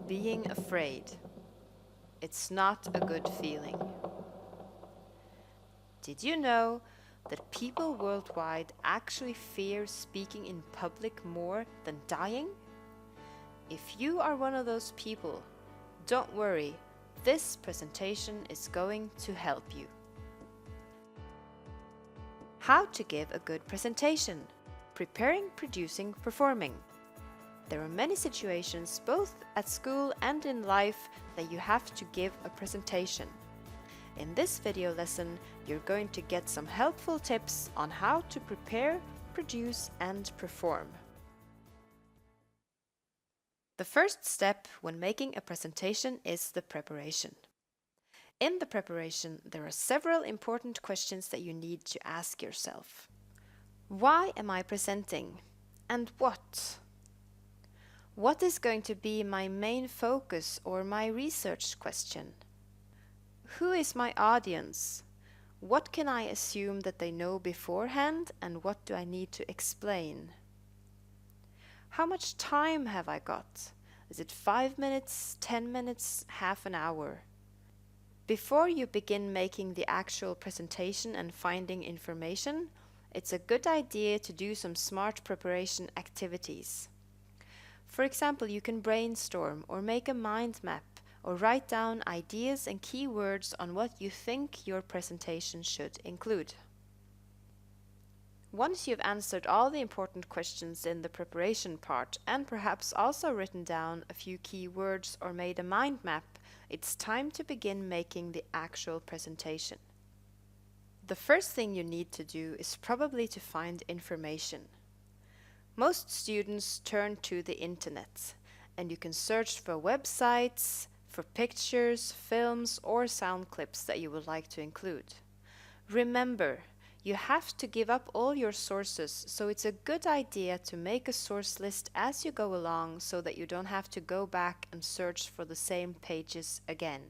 being afraid. It's not a good feeling. Did you know that people worldwide actually fear speaking in public more than dying? If you are one of those people, don't worry, this presentation is going to help you. How to give a good presentation. Preparing, producing, performing. There are many situations, both at school and in life, that you have to give a presentation. In this video lesson, you're going to get some helpful tips on how to prepare, produce, and perform. The first step when making a presentation is the preparation. In the preparation, there are several important questions that you need to ask yourself. Why am I presenting? And what? What is going to be my main focus or my research question? Who is my audience? What can I assume that they know beforehand, and what do I need to explain? How much time have I got? Is it 5 minutes, 10 minutes, half an hour? Before you begin making the actual presentation and finding information, it's a good idea to do some smart preparation activities. For example, you can brainstorm or make a mind map or write down ideas and keywords on what you think your presentation should include. Once you've answered all the important questions in the preparation part and perhaps also written down a few keywords or made a mind map, it's time to begin making the actual presentation. The first thing you need to do is probably to find information. Most students turn to the internet, and you can search for websites, for pictures, films, or sound clips that you would like to include. Remember, you have to give up all your sources, so it's a good idea to make a source list as you go along so that you don't have to go back and search for the same pages again.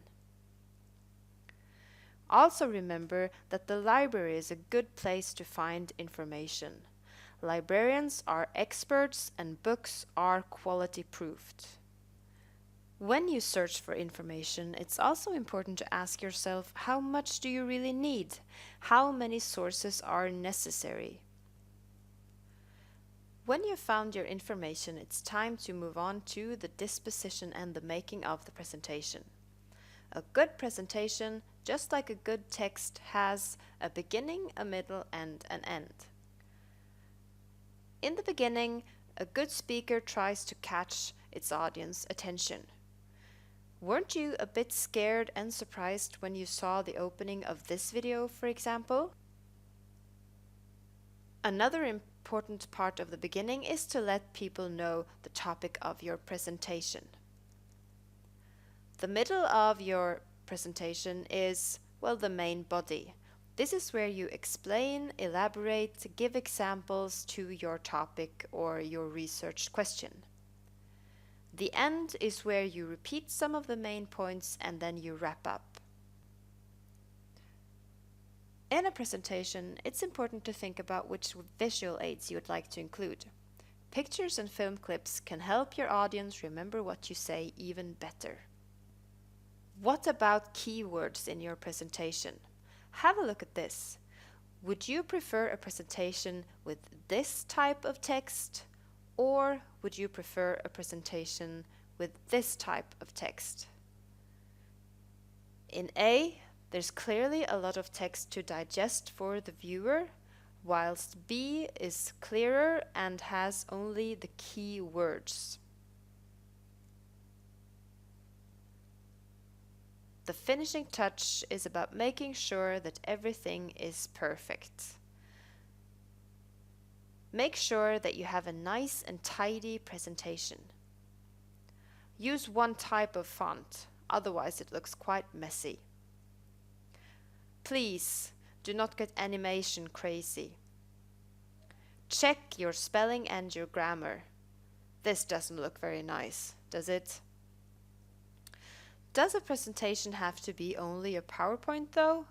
Also remember that the library is a good place to find information. Librarians are experts and books are quality proofed. When you search for information, it's also important to ask yourself, how much do you really need? How many sources are necessary? When you've found your information, it's time to move on to the disposition and the making of the presentation. A good presentation, just like a good text, has a beginning, a middle, and an end. In the beginning, a good speaker tries to catch its audience attention. Weren't you a bit scared and surprised when you saw the opening of this video, for example? Another important part of the beginning is to let people know the topic of your presentation. The middle of your presentation is, well, the main body. This is where you explain, elaborate, give examples to your topic or your research question. The end is where you repeat some of the main points and then you wrap up. In a presentation, it's important to think about which visual aids you would like to include. Pictures and film clips can help your audience remember what you say even better. What about keywords in your presentation? Have a look at this. Would you prefer a presentation with this type of text, or would you prefer a presentation with this type of text? In A, there's clearly a lot of text to digest for the viewer, whilst B is clearer and has only the key words. The finishing touch is about making sure that everything is perfect. Make sure that you have a nice and tidy presentation. Use one type of font, otherwise it looks quite messy. Please do not get animation crazy. Check your spelling and your grammar. This doesn't look very nice, does it? Does a presentation have to be only a PowerPoint though?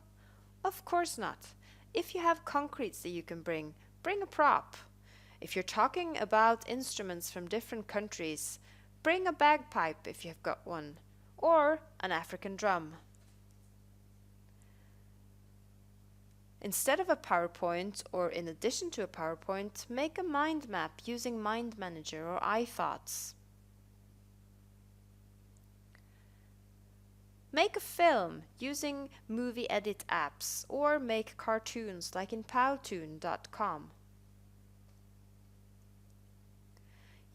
Of course not. If you have concretes that you can bring a prop. If you're talking about instruments from different countries, Bring a bagpipe if you've got one, or an African drum. Instead of a PowerPoint or in addition to a PowerPoint, make a mind map using Mind Manager or iThoughts. Make a film using movie edit apps or make cartoons like in Powtoon.com.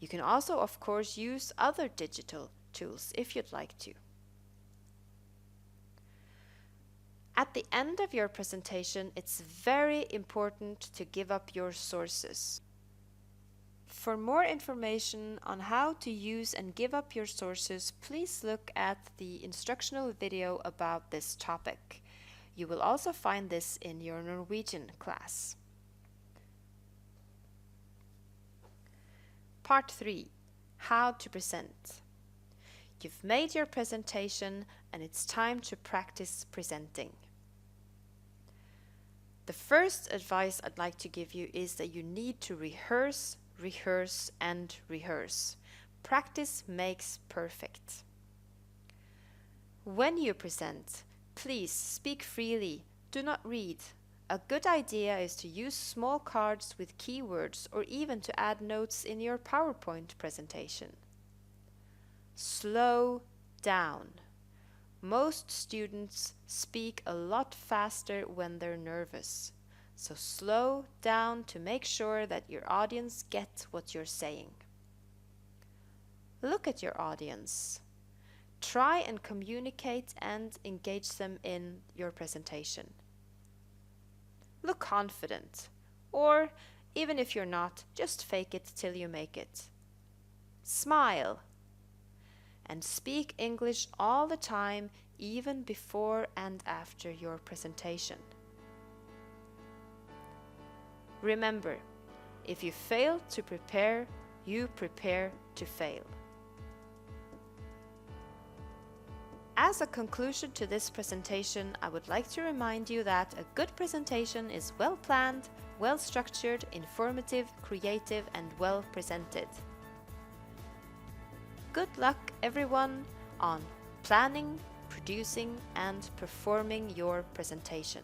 You can also, of course, use other digital tools if you'd like to. At the end of your presentation, it's very important to give up your sources. For more information on how to use and give up your sources, please look at the instructional video about this topic. You will also find this in your Norwegian class. Part 3. How to present. You've made your presentation and it's time to practice presenting. The first advice I'd like to give you is that you need to rehearse, rehearse, and rehearse. Practice makes perfect. When you present, please speak freely, do not read. A good idea is to use small cards with keywords or even to add notes in your PowerPoint presentation. Slow down. Most students speak a lot faster when they're nervous, so slow down to make sure that your audience gets what you're saying. Look at your audience. Try and communicate and engage them in your presentation. Look confident, or even if you're not, just fake it till you make it. Smile. And speak English all the time, even before and after your presentation. Remember, if you fail to prepare, you prepare to fail. As a conclusion to this presentation, I would like to remind you that a good presentation is well planned, well structured, informative, creative, and well presented. Good luck everyone on planning, producing, and performing your presentation.